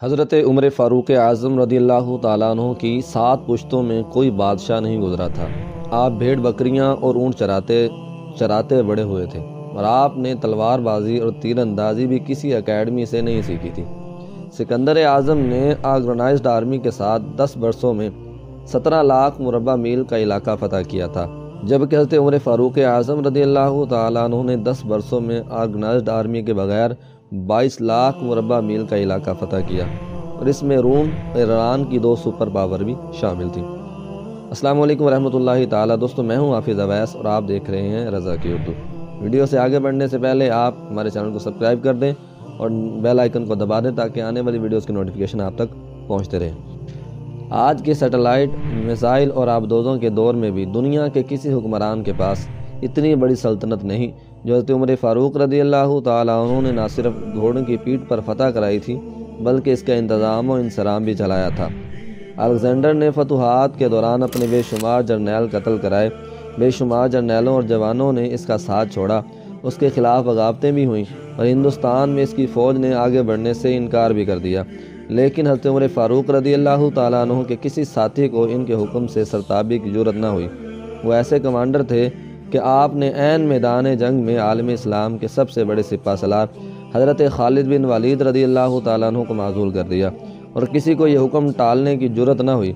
حضرت عمر فاروق اعظم رضی اللہ تعالیٰ عنہ کی 7 پشتوں میں کوئی بادشاہ نہیں گزرا تھا۔ آپ بھیڑ بکریاں اور اونٹ چراتے بڑے ہوئے تھے، اور آپ نے تلوار بازی اور تیر اندازی بھی کسی اکیڈمی سے نہیں سیکھی تھی۔ سکندر اعظم نے آرگنائزڈ آرمی کے ساتھ 10 برسوں میں 17 لاکھ مربع میل کا علاقہ فتح کیا تھا، جبکہ حضرت عمر فاروق اعظم رضی اللہ تعالیٰ عنہ نے 10 برسوں میں آرگنائزڈ آرمی کے بغیر 22 لاکھ مربع میل کا علاقہ فتح کیا، اور اس میں روم اور ایران کی 2 سپر پاور بھی شامل تھیں۔ السلام علیکم ورحمۃ اللہ تعالیٰ۔ دوستو، میں ہوں حافظ اویس اور آپ دیکھ رہے ہیں رضا کی اردو۔ ویڈیو سے آگے بڑھنے سے پہلے آپ ہمارے چینل کو سبسکرائب کر دیں اور بیل آئیکن کو دبا دیں تاکہ آنے والی ویڈیوز کی نوٹیفیکیشن آپ تک پہنچتے رہیں۔ آج کے سیٹلائٹ، میزائل اور آبدوزوں کے دور میں بھی دنیا کے کسی حکمران کے پاس اتنی بڑی سلطنت نہیں جو حضرت عمر فاروق رضی اللہ تعالیٰ عنہ نے نہ صرف گھوڑوں کی پیٹھ پر فتح کرائی تھی بلکہ اس کا انتظام و انصرام بھی چلایا تھا۔ الیگزینڈر نے فتوحات کے دوران اپنے بے شمار جرنیل قتل کرائے، بے شمار جرنیلوں اور جوانوں نے اس کا ساتھ چھوڑا، اس کے خلاف بغاوتیں بھی ہوئیں اور ہندوستان میں اس کی فوج نے آگے بڑھنے سے انکار بھی کر دیا، لیکن حضرت عمر فاروق رضی اللہ تعالیٰ عنہ کے کسی ساتھی کو ان کے حکم سے سرتابی کی جرأت نہ ہوئی۔ وہ ایسے کمانڈر تھے کہ آپ نے عین میدان جنگ میں عالم اسلام کے سب سے بڑے سپہ سالار حضرت خالد بن ولید رضی اللہ تعالیٰ عنہ کو معزول کر دیا، اور کسی کو یہ حکم ٹالنے کی جرأت نہ ہوئی۔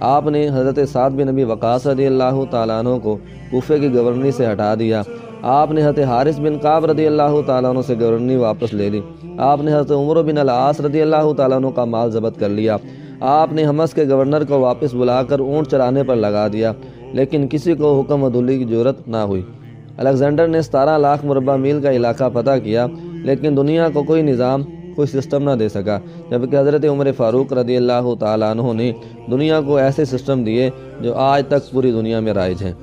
آپ نے حضرت سعد بن ابی وقاص رضی اللہ تعالیٰ عنہ کو کوفے کی گورنری سے ہٹا دیا۔ آپ نے حضرت حارث بن کعب رضی اللہ تعالیٰ عنہ سے گورنری واپس لے لی۔ آپ نے حضرت عمر بن العاص رضی اللہ تعالیٰ عنہ کا مال ضبط کر لیا۔ آپ نے حمص کے گورنر کو واپس بلا کر اونٹ چرانے پر لگا دیا، لیکن کسی کو حکم عدولی کی جرأت نہ ہوئی۔ الیگزینڈر نے 17 لاکھ مربع میل کا علاقہ فتح کیا، لیکن دنیا کو کوئی نظام، کوئی سسٹم نہ دے سکا، جبکہ حضرت عمر فاروق رضی اللہ تعالیٰ عنہ نے دنیا کو ایسے سسٹم دیے جو آج تک پوری دنیا میں رائج ہیں۔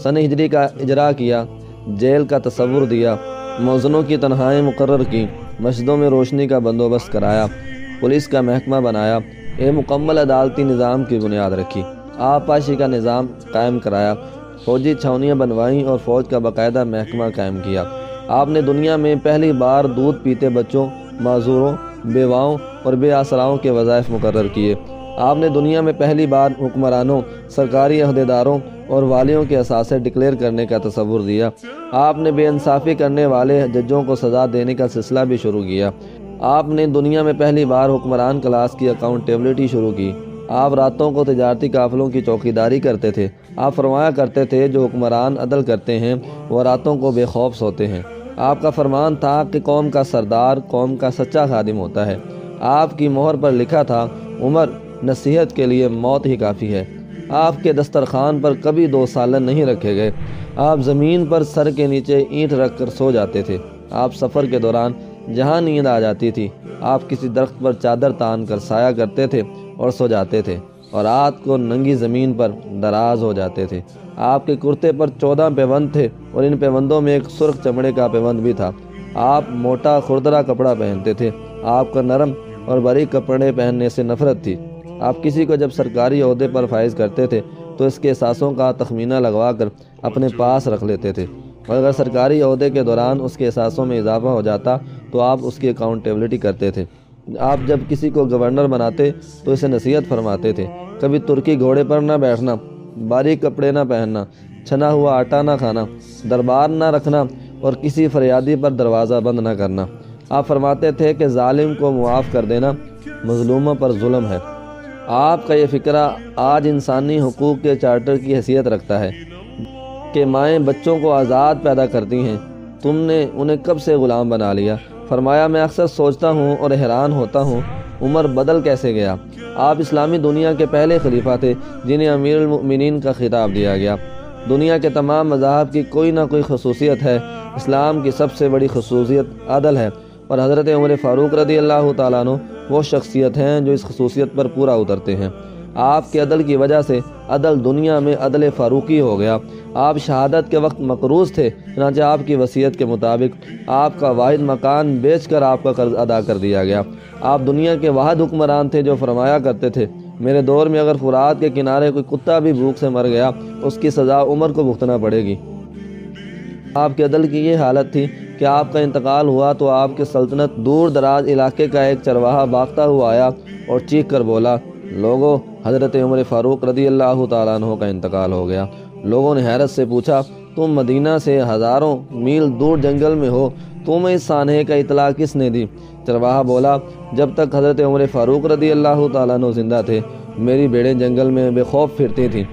سن ہجری کا اجرا کیا، جیل کا تصور دیا، موزنوں کی تنہائیں مقرر کی، مسجدوں میں روشنی کا بندوبست کرایا، پولیس کا محکمہ بنایا، ایک مکمل عدالتی نظام کی بنیاد رکھی، آبپاشی کا نظام قائم کرایا، فوجی چھاونیاں بنوائیں اور فوج کا باقاعدہ محکمہ قائم کیا۔ آپ نے دنیا میں پہلی بار دودھ پیتے بچوں، معذوروں، بیواؤں اور بے آسراؤں کے وظائف مقرر کیے۔ آپ نے دنیا میں پہلی بار حکمرانوں، سرکاری عہدیداروں اور والیوں کے اثاثے ڈکلیئر کرنے کا تصور دیا۔ آپ نے بے انصافی کرنے والے ججوں کو سزا دینے کا سلسلہ بھی شروع کیا۔ آپ نے دنیا میں پہلی بار حکمران کلاس کی اکاؤنٹیبلٹی شروع کی۔ آپ راتوں کو تجارتی قافلوں کی چوکیداری کرتے تھے۔ آپ فرمایا کرتے تھے جو حکمران عدل کرتے ہیں وہ راتوں کو بے خوف سوتے ہیں۔ آپ کا فرمان تھا کہ قوم کا سردار قوم کا سچا خادم ہوتا ہے۔ آپ کی مہر پر لکھا تھا، عمر، نصیحت کے لیے موت ہی کافی ہے۔ آپ کے دسترخوان پر کبھی 2 سالن نہیں رکھے گئے۔ آپ زمین پر سر کے نیچے اینٹ رکھ کر سو جاتے تھے۔ آپ سفر کے دوران جہاں نیند آ جاتی تھی آپ کسی درخت پر چادر تان کر سایہ کرتے تھے اور سو جاتے تھے، اور رات کو ننگی زمین پر دراز ہو جاتے تھے۔ آپ کے کرتے پر 14 پیوند تھے اور ان پیوندوں میں ایک سرخ چمڑے کا پیوند بھی تھا۔ آپ موٹا کھردرا کپڑا پہنتے تھے۔ آپ کا نرم اور باریک کپڑے پہننے سے نفرت تھی۔ آپ کسی کو جب سرکاری عہدے پر فائز کرتے تھے تو اس کے اثاثوں کا تخمینہ لگوا کر اپنے پاس رکھ لیتے تھے، اور اگر سرکاری عہدے کے دوران اس کے اثاثوں میں اضافہ ہو جاتا تو آپ اس کی اکاؤنٹیبلٹی کرتے تھے۔ آپ جب کسی کو گورنر بناتے تو اسے نصیحت فرماتے تھے، کبھی ترکی گھوڑے پر نہ بیٹھنا، باریک کپڑے نہ پہننا، چھنا ہوا آٹا نہ کھانا، دربار نہ رکھنا اور کسی فریادی پر دروازہ بند نہ کرنا۔ آپ فرماتے تھے کہ ظالم کو معاف کر دینا مظلوموں پر ظلم ہے۔ آپ کا یہ فکرہ آج انسانی حقوق کے چارٹر کی حیثیت رکھتا ہے کہ مائیں بچوں کو آزاد پیدا کرتی ہیں، تم نے انہیں کب سے غلام بنا لیا۔ فرمایا، میں اکثر سوچتا ہوں اور حیران ہوتا ہوں عمر بدل کیسے گیا۔ آپ اسلامی دنیا کے پہلے خلیفہ تھے جنہیں امیر المؤمنین کا خطاب دیا گیا۔ دنیا کے تمام مذاہب کی کوئی نہ کوئی خصوصیت ہے، اسلام کی سب سے بڑی خصوصیت عدل ہے، اور حضرت عمر فاروق رضی اللہ تعالیٰ عنہ وہ شخصیت ہیں جو اس خصوصیت پر پورا اترتے ہیں۔ آپ کے عدل کی وجہ سے عدل دنیا میں عدل فاروقی ہو گیا۔ آپ شہادت کے وقت مقروض تھے، چنانچہ آپ کی وصیت کے مطابق آپ کا واحد مکان بیچ کر آپ کا قرض ادا کر دیا گیا۔ آپ دنیا کے واحد حکمران تھے جو فرمایا کرتے تھے، میرے دور میں اگر فرات کے کنارے کوئی کتا بھی بھوک سے مر گیا اس کی سزا عمر کو بھگتنا پڑے گی۔ آپ کے عدل کی یہ حالت تھی کہ کہ آپ کا انتقال ہوا تو آپ کی سلطنت دور دراز علاقے کا ایک چرواہا بھاگتا ہوا آیا اور چیخ کر بولا، لوگوں، حضرت عمر فاروق رضی اللہ تعالیٰ عنہ کا انتقال ہو گیا۔ لوگوں نے حیرت سے پوچھا، تم مدینہ سے ہزاروں میل دور جنگل میں ہو، تمہیں اس سانحے کا اطلاع کس نے دی؟ چرواہا بولا، جب تک حضرت عمر فاروق رضی اللہ تعالیٰ عنہ زندہ تھے، میری بھیڑیں جنگل میں بے خوف پھرتی تھیں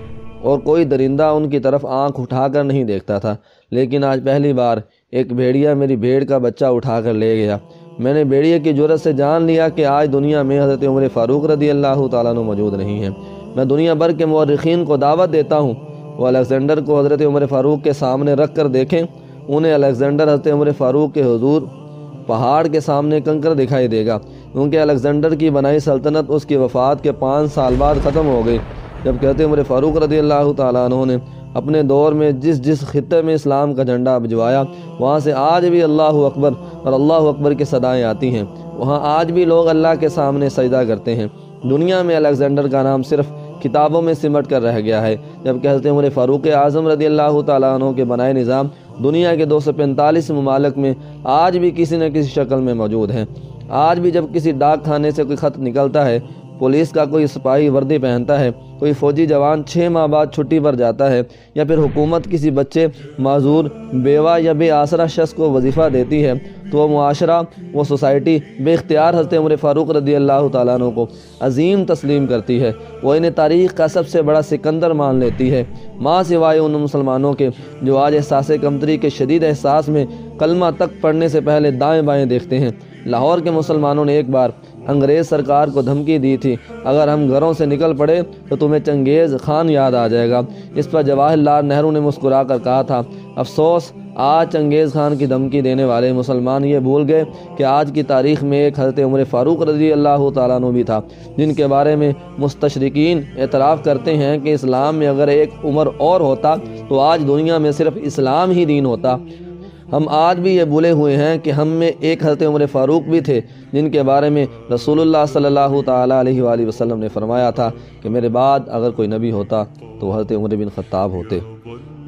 اور کوئی درندہ ان کی طرف آنکھ اٹھا کر نہیں دیکھتا تھا، لیکن آج پہلی بار ایک بھیڑیا میری بھیڑ کا بچہ اٹھا کر لے گیا۔ میں نے بھیڑیے کی جرأت سے جان لیا کہ آج دنیا میں حضرت عمر فاروق رضی اللہ تعالیٰ عنہ موجود نہیں ہیں۔ میں دنیا بھر کے مورخین کو دعوت دیتا ہوں، وہ الیگزینڈر کو حضرت عمر فاروق کے سامنے رکھ کر دیکھیں۔ انہیں الیگزینڈر حضرت عمر فاروق کے حضور پہاڑ کے سامنے کنکر دکھائی دے گا، کیونکہ الیگزینڈر کی بنائی سلطنت اس کی وفات کے 5 سال بعد ختم ہو گئی، جبکہ حضرت عمر فاروق رضی اللہ تعالیٰ عنہ نے اپنے دور میں جس خطے میں اسلام کا جھنڈا بجھوایا، وہاں سے آج بھی اللہ اکبر اور اللہ اکبر کی صدائیں آتی ہیں، وہاں آج بھی لوگ اللہ کے سامنے سجدہ کرتے ہیں۔ دنیا میں الیگزینڈر کا نام صرف کتابوں میں سمٹ کر رہ گیا ہے، جبکہ حضرت عمر فاروق اعظم رضی اللہ تعالیٰ عنہ کے بنائے نظام دنیا کے 245 ممالک میں آج بھی کسی نہ کسی شکل میں موجود ہیں۔ آج بھی جب کسی ڈاک خانے سے کوئی خط نکلتا ہے، پولیس کا کوئی سپاہی وردی پہنتا ہے، کوئی فوجی جوان 6 ماہ بعد چھٹی پر جاتا ہے، یا پھر حکومت کسی بچے، معذور، بیوہ یا بے آسرا شخص کو وظیفہ دیتی ہے، تو وہ معاشرہ، وہ سوسائٹی بے اختیار حضرت عمر فاروق رضی اللہ تعالیٰ عنہ کو عظیم تسلیم کرتی ہے۔ وہ انہیں تاریخ کا سب سے بڑا سکندر مان لیتی ہے، ماں سوائے ان مسلمانوں کے جو آج احساس کمتری کے شدید احساس میں کلمہ تک پڑھنے سے پہلے دائیں بائیں دیکھتے ہیں۔ لاہور کے مسلمانوں نے ایک بار انگریز سرکار کو دھمکی دی تھی، اگر ہم گھروں سے نکل پڑے تو تمہیں چنگیز خان یاد آ جائے گا۔ اس پر جواہر لال نہرو نے مسکرا کر کہا تھا، افسوس، آج چنگیز خان کی دھمکی دینے والے مسلمان یہ بھول گئے کہ آج کی تاریخ میں ایک حضرت عمر فاروق رضی اللہ تعالیٰ عنہ بھی تھا، جن کے بارے میں مستشرقین اعتراف کرتے ہیں کہ اسلام میں اگر ایک عمر اور ہوتا تو آج دنیا میں صرف اسلام ہی دین ہوتا۔ ہم آج بھی یہ بھولے ہوئے ہیں کہ ہم میں ایک حضرت عمر فاروق بھی تھے، جن کے بارے میں رسول اللہ صلی اللہ تعالیٰ علیہ وآلہ وسلم نے فرمایا تھا کہ میرے بعد اگر کوئی نبی ہوتا تو حضرت عمر بن خطاب ہوتے۔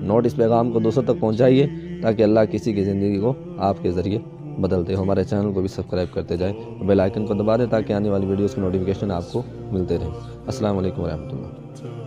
نوٹ اس پیغام کو دوسروں تک پہنچائیے تاکہ اللہ کسی کی زندگی کو آپ کے ذریعے بدل دے۔ ہمارے چینل کو بھی سبسکرائب کرتے جائیں اور بیل آئیکن کو دبا دیں تاکہ آنے والی ویڈیوز کی نوٹیفیکیشن آپ کو ملتے رہیں۔ السلام علیکم ورحمۃ اللہ۔